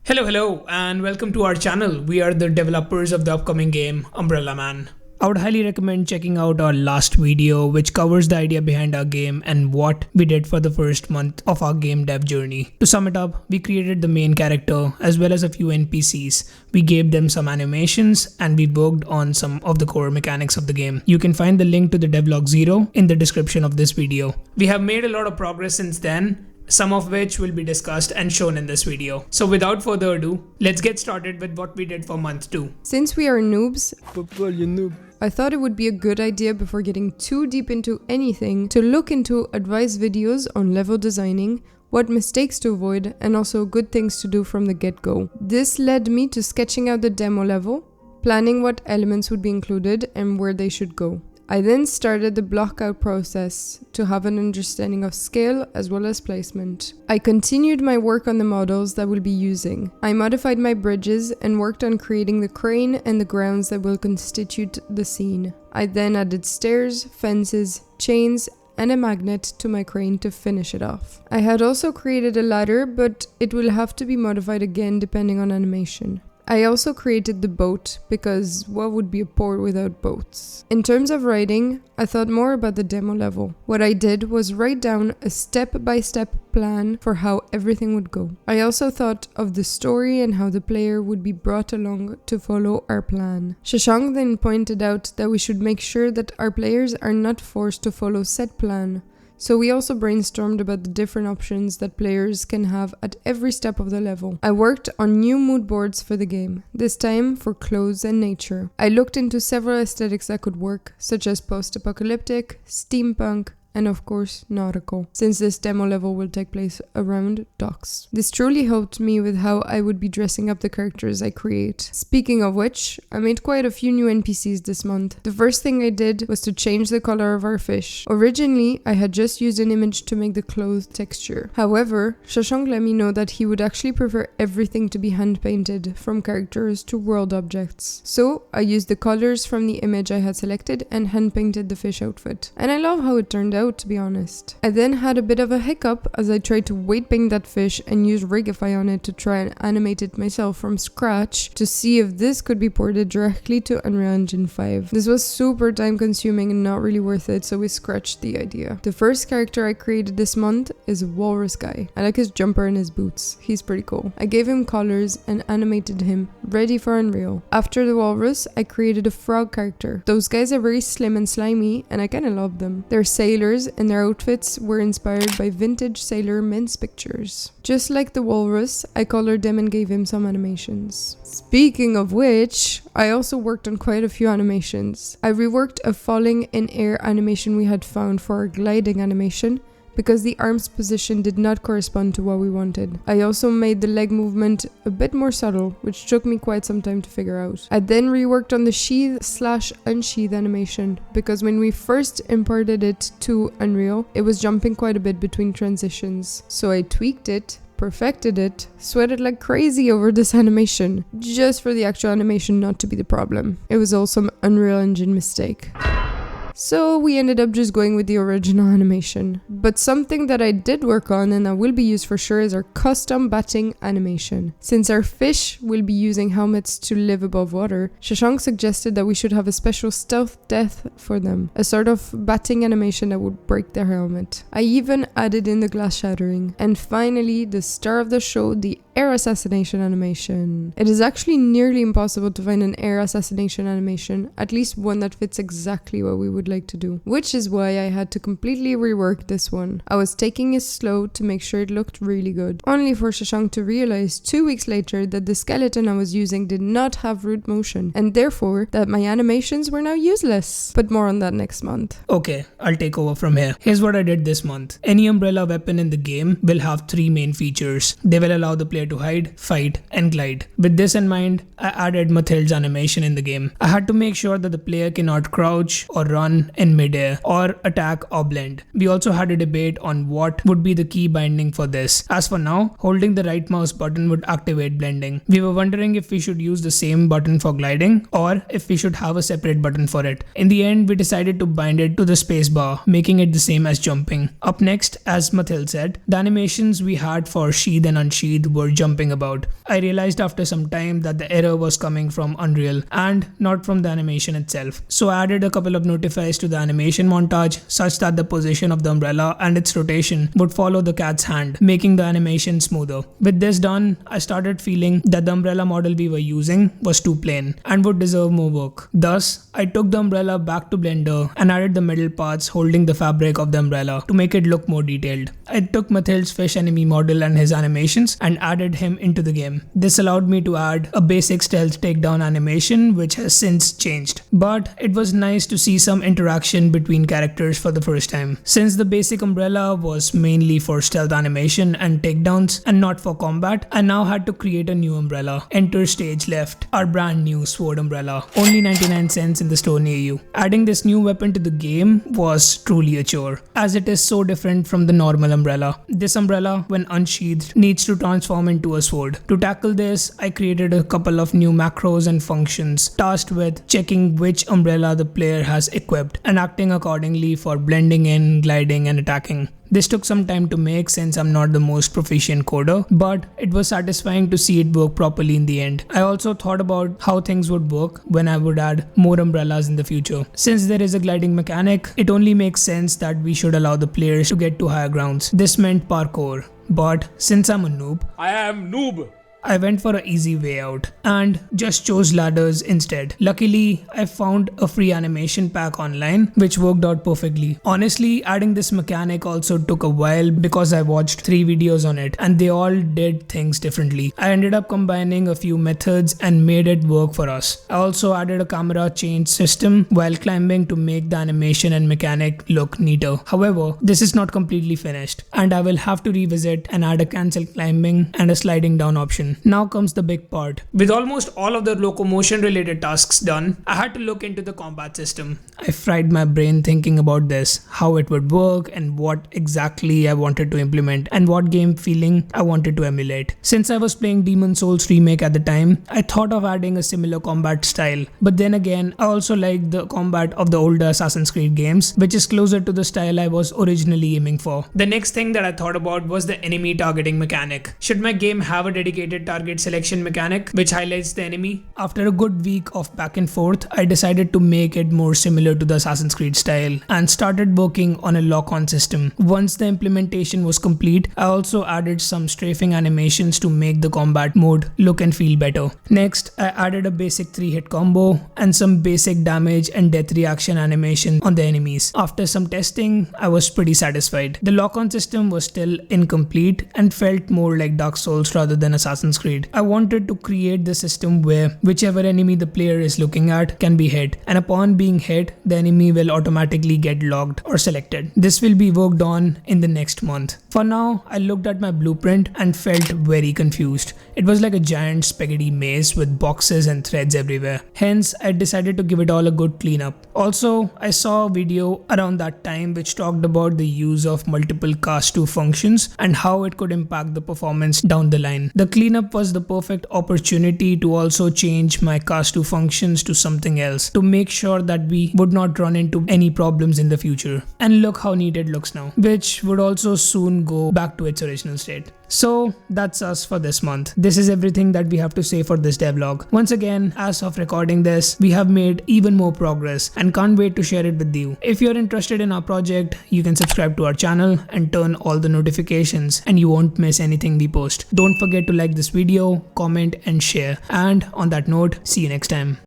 Hello, and welcome to our channel. We are the developers of the upcoming game Umbrella Man. I would highly recommend checking out our last video, which covers the idea behind our game and what we did for the first month of our game dev journey. To sum it up, we created the main character as well as a few NPCs. We gave them some animations and we worked on some of the core mechanics of the game. You can find the link to the Devlog 0 in the description of this video. We have made a lot of progress since then, some of which will be discussed and shown in this video. So without further ado, let's get started with what we did for month 2. Since we are noobs, you noob. I thought it would be a good idea before getting too deep into anything to look into advice videos on level designing, what mistakes to avoid, and also good things to do from the get-go. This led me to sketching out the demo level, planning what elements would be included and where they should go. I then started the blockout process to have an understanding of scale as well as placement. I continued my work on the models that we'll be using. I modified my bridges and worked on creating the crane and the grounds that will constitute the scene. I then added stairs, fences, chains, and a magnet to my crane to finish it off. I had also created a ladder, but it will have to be modified again depending on animation. I also created the boat, because what would be a port without boats? In terms of writing, I thought more about the demo level. What I did was write down a step-by-step plan for how everything would go. I also thought of the story and how the player would be brought along to follow our plan. Shashank then pointed out that we should make sure that our players are not forced to follow set plan. So we also brainstormed about the different options that players can have at every step of the level. I worked on new mood boards for the game, this time for clothes and nature. I looked into several aesthetics that could work, such as post-apocalyptic, steampunk, and of course nautical, since this demo level will take place around docks. This truly helped me with how I would be dressing up the characters I create. Speaking of which, I made quite a few new NPCs this month. The first thing I did was to change the color of our fish. Originally, I had just used an image to make the clothes texture. However, Shashank let me know that he would actually prefer everything to be hand painted, from characters to world objects. So I used the colors from the image I had selected and hand painted the fish outfit. And I love how it turned out, to be honest. I then had a bit of a hiccup as I tried to weight paint that fish and use Rigify on it to try and animate it myself from scratch to see if this could be ported directly to Unreal Engine 5. This was super time consuming and not really worth it, so we scratched the idea. The first character I created this month is a walrus guy. I like his jumper and his boots. He's pretty cool. I gave him colors and animated him, ready for Unreal. After the walrus, I created a frog character. Those guys are very slim and slimy and I kinda love them. They're sailors and their outfits were inspired by vintage sailor men's pictures. Just like the walrus, I colored them and gave him some animations. Speaking of which, I also worked on quite a few animations. I reworked a falling in air animation we had found for our gliding animation, because the arm's position did not correspond to what we wanted. I also made the leg movement a bit more subtle, which took me quite some time to figure out. I then reworked on the sheath/unsheath animation, because when we first imported it to Unreal, it was jumping quite a bit between transitions. So I tweaked it, perfected it, sweated like crazy over this animation, just for the actual animation not to be the problem. It was also an Unreal Engine mistake. So we ended up just going with the original animation. But something that I did work on and that will be used for sure is our custom batting animation. Since our fish will be using helmets to live above water, Shashank suggested that we should have a special stealth death for them, a sort of batting animation that would break their helmet. I even added in the glass shattering. And finally, the star of the show, the air assassination animation. It is actually nearly impossible to find an air assassination animation, at least one that fits exactly what we would like to do, which is why I had to completely rework this one. I was taking it slow to make sure it looked really good, only for Shashank to realize 2 weeks later that the skeleton I was using did not have root motion, and therefore that my animations were now useless. But more on that next month. Okay, I'll take over from here. Here's what I did this month. Any umbrella weapon in the game will have 3 main features. They will allow the player to hide, fight, and glide. With this in mind, I added Mathild's animation in the game. I had to make sure that the player cannot crouch or run run in midair or attack or blend. We also had a debate on what would be the key binding for this. As for now, holding the right mouse button would activate blending. We were wondering if we should use the same button for gliding or if we should have a separate button for it. In the end, we decided to bind it to the spacebar, making it the same as jumping. Up next, as Mathil said, the animations we had for sheath and unsheath were jumping about. I realized after some time that the error was coming from Unreal and not from the animation itself. So I added a couple of notifiers to the animation montage such that the position of the umbrella and its rotation would follow the cat's hand, making the animation smoother. With this done, I started feeling that the umbrella model we were using was too plain and would deserve more work. Thus, I took the umbrella back to Blender and added the middle parts holding the fabric of the umbrella to make it look more detailed. I took Mathil's fish enemy model and his animations and added him into the game. This allowed me to add a basic stealth takedown animation which has since changed. But it was nice to see some interaction between characters for the first time. Since the basic umbrella was mainly for stealth animation and takedowns and not for combat, I now had to create a new umbrella. Enter stage left, our brand new sword umbrella. Only 99 cents in the store near you. Adding this new weapon to the game was truly a chore, as it is so different from the normal umbrella. This umbrella, when unsheathed, needs to transform into a sword. To tackle this, I created a couple of new macros and functions tasked with checking which umbrella the player has equipped and acting accordingly for blending in, gliding and attacking. This took some time to make since I'm not the most proficient coder, but it was satisfying to see it work properly in the end. I also thought about how things would work when I would add more umbrellas in the future. Since there is a gliding mechanic, it only makes sense that we should allow the players to get to higher grounds. This meant parkour. But since I'm a noob, I went for an easy way out and just chose ladders instead. Luckily, I found a free animation pack online which worked out perfectly. Honestly, adding this mechanic also took a while because I watched 3 videos on it and they all did things differently. I ended up combining a few methods and made it work for us. I also added a camera change system while climbing to make the animation and mechanic look neater. However, this is not completely finished and I will have to revisit and add a cancel climbing and a sliding down option. Now comes the big part. With almost all of the locomotion related tasks done, I had to look into the combat system. I fried my brain thinking about this, how it would work and what exactly I wanted to implement and what game feeling I wanted to emulate. Since I was playing Demon's Souls Remake at the time, I thought of adding a similar combat style. But then again, I also liked the combat of the older Assassin's Creed games, which is closer to the style I was originally aiming for. The next thing that I thought about was the enemy targeting mechanic. Should my game have a dedicated target selection mechanic which highlights the enemy? After a good week of back and forth, I decided to make it more similar to the Assassin's Creed style and started working on a lock-on system. Once the implementation was complete, I also added some strafing animations to make the combat mode look and feel better. Next, I added a basic 3-hit combo and some basic damage and death reaction animation on the enemies. After some testing, I was pretty satisfied. The lock-on system was still incomplete and felt more like Dark Souls rather than Assassin's Creed. I wanted to create the system where whichever enemy the player is looking at can be hit, and upon being hit, the enemy will automatically get locked or selected. This will be worked on in the next month. For now, I looked at my blueprint and felt very confused. It was like a giant spaghetti maze with boxes and threads everywhere. Hence, I decided to give it all a good cleanup. Also, I saw a video around that time which talked about the use of multiple cast to functions and how it could impact the performance down the line. The cleanup was the perfect opportunity to also change my cast to functions to something else to make sure that we would not run into any problems in the future. And look how neat it looks now, which would also soon go back to its original state. So that's us for this month. This is everything that we have to say for this devlog. Once again, as of recording this, we have made even more progress and can't wait to share it with you. If you're interested in our project, you can subscribe to our channel and turn all the notifications and you won't miss anything we post. Don't forget to like this video, comment and share. And on that note, see you next time.